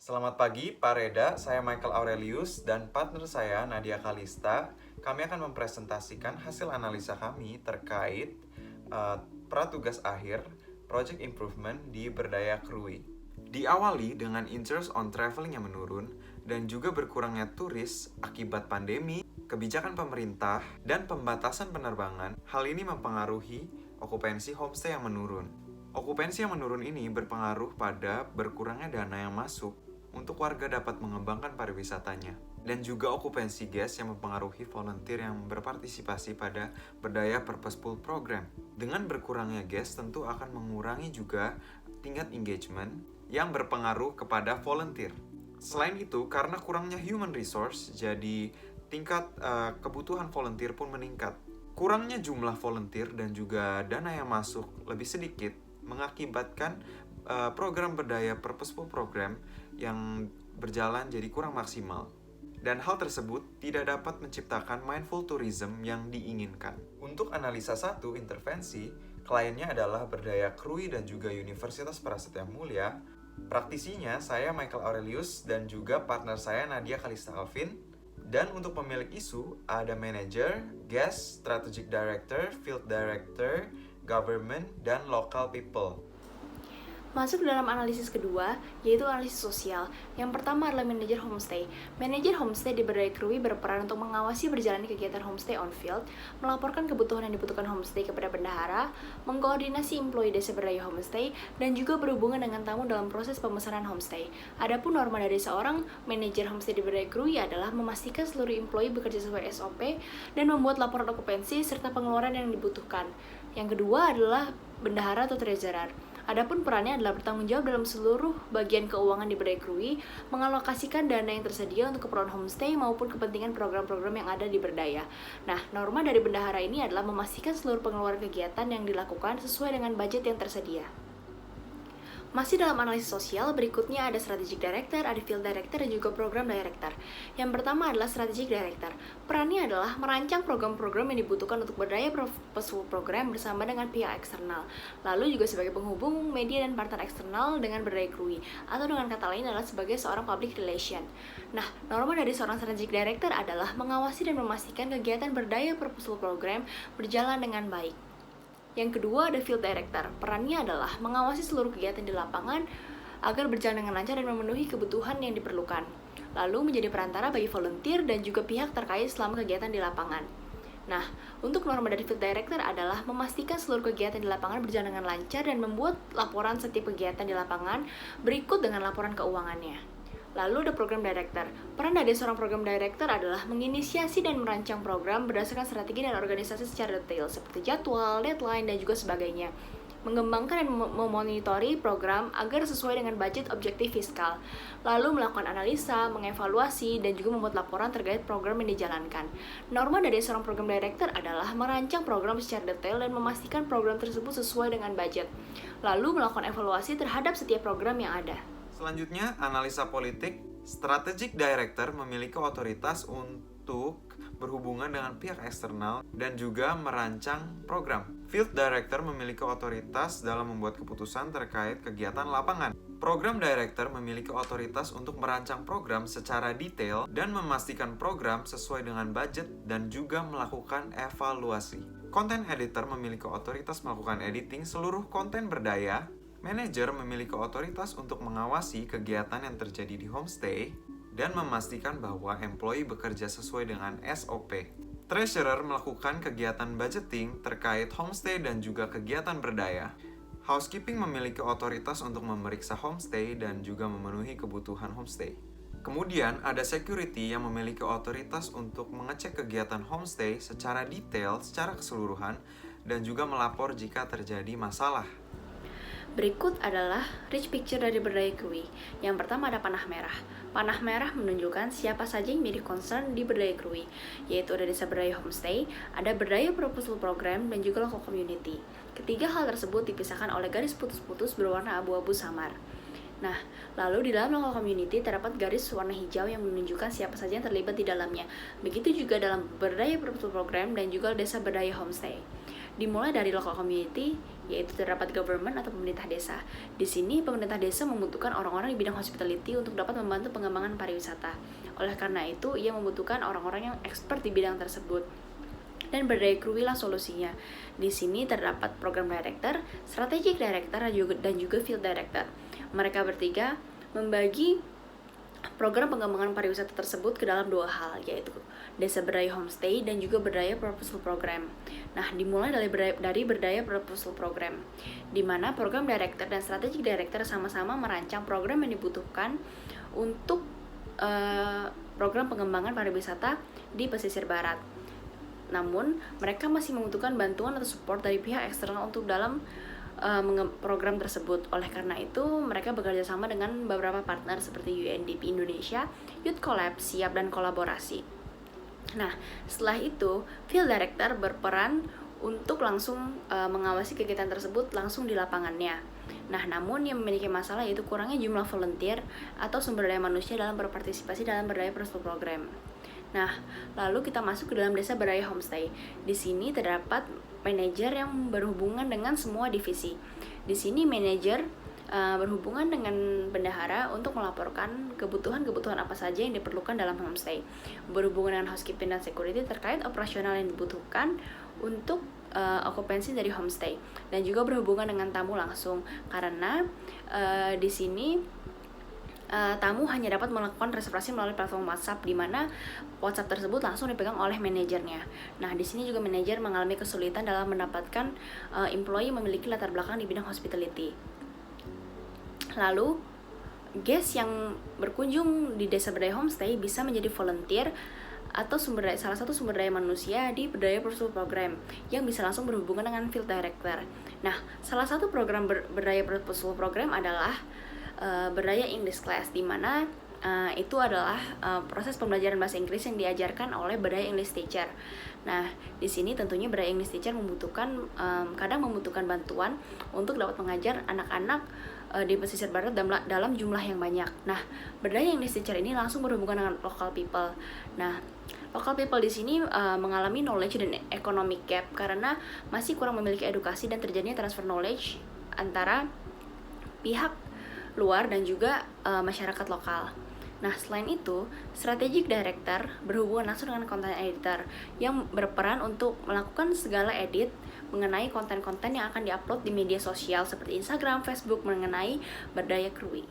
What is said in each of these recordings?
Selamat pagi Pak Reda, saya Michael Aurelius dan partner saya Nadia Kalista. Kami akan mempresentasikan hasil analisa kami terkait pratugas akhir Project Improvement di Berdaya Krui. Diawali dengan interest on traveling yang menurun dan juga berkurangnya turis akibat pandemi, kebijakan pemerintah, dan pembatasan penerbangan. Hal ini mempengaruhi okupansi homestay yang menurun. Okupansi yang menurun ini berpengaruh pada berkurangnya dana yang masuk untuk warga dapat mengembangkan pariwisatanya. Dan juga okupansi guest yang mempengaruhi volunteer yang berpartisipasi pada Berdaya Purposeful Program. Dengan berkurangnya guest tentu akan mengurangi juga tingkat engagement yang berpengaruh kepada volunteer. Selain itu, karena kurangnya human resource, jadi tingkat kebutuhan volunteer pun meningkat. Kurangnya jumlah volunteer dan juga dana yang masuk lebih sedikit mengakibatkan program Berdaya Purposeful Program yang berjalan jadi kurang maksimal. Dan hal tersebut tidak dapat menciptakan mindful tourism yang diinginkan. Untuk analisa 1 intervensi, kliennya adalah Berdaya Krui dan juga Universitas Prasetya Mulia. Praktisinya saya Michael Aurelius dan juga partner saya Nadia Kalista Alvin. Dan untuk pemilik isu ada manager, guest, strategic director, field director, government, dan local people. Masuk dalam analisis kedua, yaitu analisis sosial. Yang pertama adalah manajer homestay. Manajer homestay di Berdaya Krui berperan untuk mengawasi berjalannya kegiatan homestay on field, melaporkan kebutuhan yang dibutuhkan homestay kepada bendahara, mengkoordinasi employee desa Berdaya Homestay, dan juga berhubungan dengan tamu dalam proses pemesanan homestay. Adapun norma dari seorang manajer homestay di Berdaya Krui adalah memastikan seluruh employee bekerja sesuai SOP dan membuat laporan okupansi serta pengeluaran yang dibutuhkan. Yang kedua adalah bendahara atau treasurer. Adapun perannya adalah bertanggung jawab dalam seluruh bagian keuangan di Berdaya Krui, mengalokasikan dana yang tersedia untuk keperluan homestay maupun kepentingan program-program yang ada di Berdaya. Nah, norma dari bendahara ini adalah memastikan seluruh pengeluaran kegiatan yang dilakukan sesuai dengan budget yang tersedia. Masih dalam analisis sosial, berikutnya ada strategic director, ada field director, dan juga program director. Yang pertama adalah strategic director. Perannya adalah merancang program-program yang dibutuhkan untuk Berdaya Purposeful Program bersama dengan pihak eksternal. Lalu juga sebagai penghubung media dan partner eksternal dengan Berdaya Krui, atau dengan kata lain adalah sebagai seorang public relation. Nah, norma dari seorang strategic director adalah mengawasi dan memastikan kegiatan Berdaya Purposeful Program berjalan dengan baik. Yang kedua ada field director. Perannya adalah mengawasi seluruh kegiatan di lapangan agar berjalan dengan lancar dan memenuhi kebutuhan yang diperlukan. Lalu menjadi perantara bagi volunteer dan juga pihak terkait selama kegiatan di lapangan. Nah, untuk norma dari field director adalah memastikan seluruh kegiatan di lapangan berjalan dengan lancar dan membuat laporan setiap kegiatan di lapangan berikut dengan laporan keuangannya. Lalu ada program director. Peran dari seorang program director adalah menginisiasi dan merancang program berdasarkan strategi dan organisasi secara detail seperti jadwal, deadline, dan juga sebagainya. Mengembangkan dan memonitori program agar sesuai dengan budget objektif fiskal. Lalu melakukan analisa, mengevaluasi, dan juga membuat laporan terkait program yang dijalankan. Norma dari seorang program director adalah merancang program secara detail dan memastikan program tersebut sesuai dengan budget. Lalu melakukan evaluasi terhadap setiap program yang ada. Selanjutnya, analisa politik. Strategic Director memiliki otoritas untuk berhubungan dengan pihak eksternal dan juga merancang program. Field Director memiliki otoritas dalam membuat keputusan terkait kegiatan lapangan. Program Director memiliki otoritas untuk merancang program secara detail dan memastikan program sesuai dengan budget dan juga melakukan evaluasi. Content Editor memiliki otoritas melakukan editing seluruh konten Berdaya. Manager memiliki otoritas untuk mengawasi kegiatan yang terjadi di homestay dan memastikan bahwa employee bekerja sesuai dengan SOP. Treasurer melakukan kegiatan budgeting terkait homestay dan juga kegiatan Berdaya. Housekeeping memiliki otoritas untuk memeriksa homestay dan juga memenuhi kebutuhan homestay. Kemudian ada security yang memiliki otoritas untuk mengecek kegiatan homestay secara detail, secara keseluruhan, dan juga melapor jika terjadi masalah. Berikut adalah rich picture dari Berdaya Krui. Yang pertama ada panah merah. Panah merah menunjukkan siapa saja yang menjadi concern di Berdaya Krui, yaitu ada Desa Berdaya Homestay, ada Berdaya Purposeful Program, dan juga local community. Ketiga hal tersebut dipisahkan oleh garis putus-putus berwarna abu-abu samar. Nah, lalu di dalam local community terdapat garis warna hijau yang menunjukkan siapa saja yang terlibat di dalamnya. Begitu juga dalam Berdaya Purposeful Program dan juga Desa Berdaya Homestay. Dimulai dari local community, yaitu terdapat government atau pemerintah desa. Di sini pemerintah desa membutuhkan orang-orang di bidang hospitality untuk dapat membantu pengembangan pariwisata. Oleh karena itu, ia membutuhkan orang-orang yang expert di bidang tersebut. Dan berdaya kruilah solusinya. Di sini terdapat program director, strategic director, dan juga field director. Mereka bertiga membagi program pengembangan pariwisata tersebut ke dalam dua hal, yaitu Desa Berdaya Homestay dan juga Berdaya Purposeful Program. Nah, dimulai dari Berdaya Purposeful Program, di mana program director dan strategic director sama-sama merancang program yang dibutuhkan untuk program pengembangan pariwisata di pesisir barat. Namun, mereka masih membutuhkan bantuan atau support dari pihak eksternal untuk dalam program tersebut. Oleh karena itu, mereka bekerja sama dengan beberapa partner seperti UNDP Indonesia, Youth Collab, Siap, dan Kolaborasi. Nah, setelah itu, Field Director berperan untuk langsung mengawasi kegiatan tersebut langsung di lapangannya. Nah, namun yang memiliki masalah yaitu kurangnya jumlah volunteer atau sumber daya manusia dalam berpartisipasi dalam berdaya purposeful program. Nah, lalu kita masuk ke dalam Desa Berdaya Homestay. Di sini terdapat manajer yang berhubungan dengan semua divisi. Di sini manajer berhubungan dengan bendahara untuk melaporkan kebutuhan-kebutuhan apa saja yang diperlukan dalam homestay. Berhubungan dengan housekeeping dan security terkait operasional yang dibutuhkan untuk okupansi dari homestay. Dan juga berhubungan dengan tamu langsung, karena di sini tamu hanya dapat melakukan reservasi melalui platform WhatsApp, di mana WhatsApp tersebut langsung dipegang oleh manajernya. Nah, di sini juga manajer mengalami kesulitan dalam mendapatkan employee yang memiliki latar belakang di bidang hospitality. Lalu, guest yang berkunjung di Desa Berdaya Homestay bisa menjadi volunteer atau salah satu sumber daya manusia di Berdaya Purposeful Program yang bisa langsung berhubungan dengan field director. Nah, salah satu program Berdaya Purposeful Program adalah Berdaya English Class, di mana itu adalah proses pembelajaran bahasa Inggris yang diajarkan oleh Berdaya English Teacher. Nah, di sini tentunya Berdaya English Teacher kadang membutuhkan bantuan untuk dapat mengajar anak-anak di pesisir barat dalam jumlah yang banyak. Nah, Berdaya English Teacher ini langsung berhubungan dengan local people. Nah, local people di sini mengalami knowledge dan economic gap karena masih kurang memiliki edukasi dan terjadinya transfer knowledge antara pihak luar dan juga masyarakat lokal. Nah, selain itu, strategic director berhubungan langsung dengan content editor yang berperan untuk melakukan segala edit mengenai konten-konten yang akan diupload di media sosial seperti Instagram, Facebook mengenai Berdaya Krui.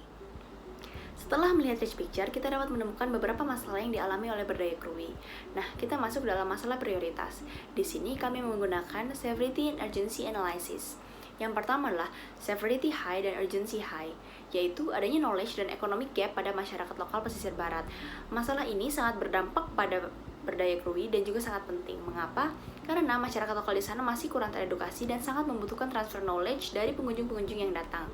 Setelah melihat rich picture, kita dapat menemukan beberapa masalah yang dialami oleh Berdaya Krui. Nah, kita masuk dalam masalah prioritas. Di sini kami menggunakan severity and urgency analysis. Yang pertama adalah severity high dan urgency high, yaitu adanya knowledge dan economic gap pada masyarakat lokal pesisir barat. Masalah ini sangat berdampak pada Berdaya Krui dan juga sangat penting. Mengapa? Karena masyarakat lokal di sana masih kurang teredukasi dan sangat membutuhkan transfer knowledge dari pengunjung-pengunjung yang datang.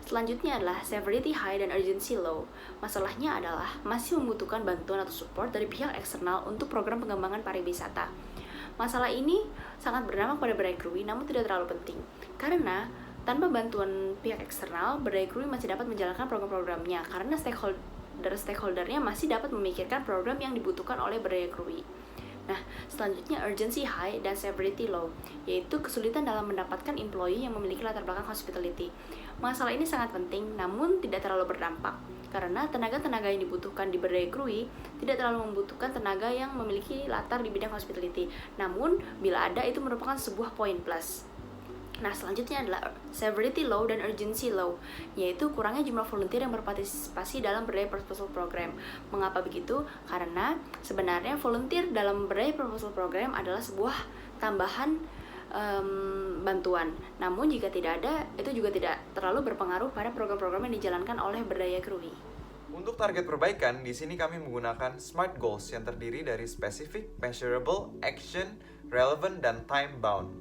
Selanjutnya adalah severity high dan urgency low. Masalahnya adalah masih membutuhkan bantuan atau support dari pihak eksternal untuk program pengembangan pariwisata. Masalah ini sangat berdampak pada Berdaya Krui, namun tidak terlalu penting. Karena tanpa bantuan pihak eksternal, Berdaya Krui masih dapat menjalankan program-programnya karena stakeholder-nya masih dapat memikirkan program yang dibutuhkan oleh Berdaya Krui. Nah, selanjutnya urgency high dan severity low, yaitu kesulitan dalam mendapatkan employee yang memiliki latar belakang hospitality. Masalah ini sangat penting, namun tidak terlalu berdampak, karena tenaga-tenaga yang dibutuhkan di Berdaya Krui tidak terlalu membutuhkan tenaga yang memiliki latar di bidang hospitality. Namun, bila ada, itu merupakan sebuah poin plus. Nah, selanjutnya adalah severity low dan urgency low, yaitu kurangnya jumlah volunteer yang berpartisipasi dalam Berdaya Purposeful Program. Mengapa begitu? Karena sebenarnya volunteer dalam Berdaya Purposeful Program adalah sebuah tambahan bantuan. Namun jika tidak ada, itu juga tidak terlalu berpengaruh pada program-program yang dijalankan oleh Berdaya Krui. Untuk target perbaikan, di sini kami menggunakan SMART Goals yang terdiri dari specific, measurable, action, relevant, dan time bound.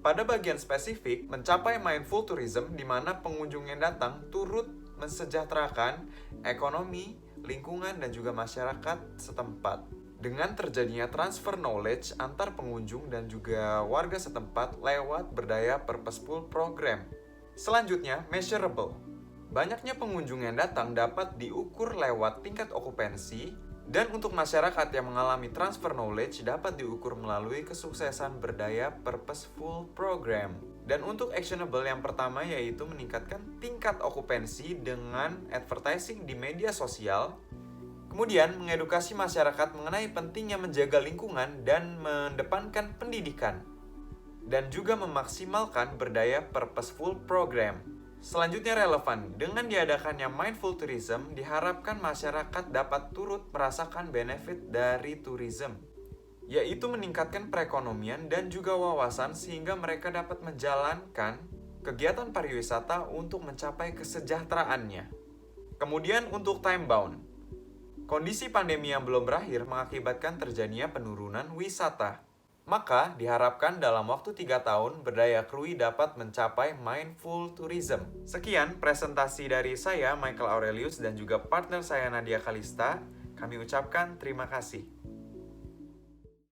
Pada bagian spesifik, mencapai mindful tourism di mana pengunjung yang datang turut mensejahterakan ekonomi, lingkungan, dan juga masyarakat setempat. Dengan terjadinya transfer knowledge antar pengunjung dan juga warga setempat lewat Berdaya Purposeful Program. Selanjutnya, measurable. Banyaknya pengunjung yang datang dapat diukur lewat tingkat okupansi, Dan untuk masyarakat yang mengalami transfer knowledge dapat diukur melalui kesuksesan berdaya purposeful program. Dan untuk actionable yang pertama yaitu meningkatkan tingkat okupansi dengan advertising di media sosial. Kemudian mengedukasi masyarakat mengenai pentingnya menjaga lingkungan dan mengedepankan pendidikan. Dan juga memaksimalkan berdaya purposeful program. Selanjutnya relevan, dengan diadakannya mindful tourism, diharapkan masyarakat dapat turut merasakan benefit dari tourism, yaitu meningkatkan perekonomian dan juga wawasan sehingga mereka dapat menjalankan kegiatan pariwisata untuk mencapai kesejahteraannya. Kemudian untuk time bound, kondisi pandemi yang belum berakhir mengakibatkan terjadinya penurunan wisata. Maka diharapkan dalam waktu 3 tahun berdaya Krui dapat mencapai mindful tourism. Sekian presentasi dari saya Michael Aurelius dan juga partner saya Nadia Kalista. Kami ucapkan terima kasih.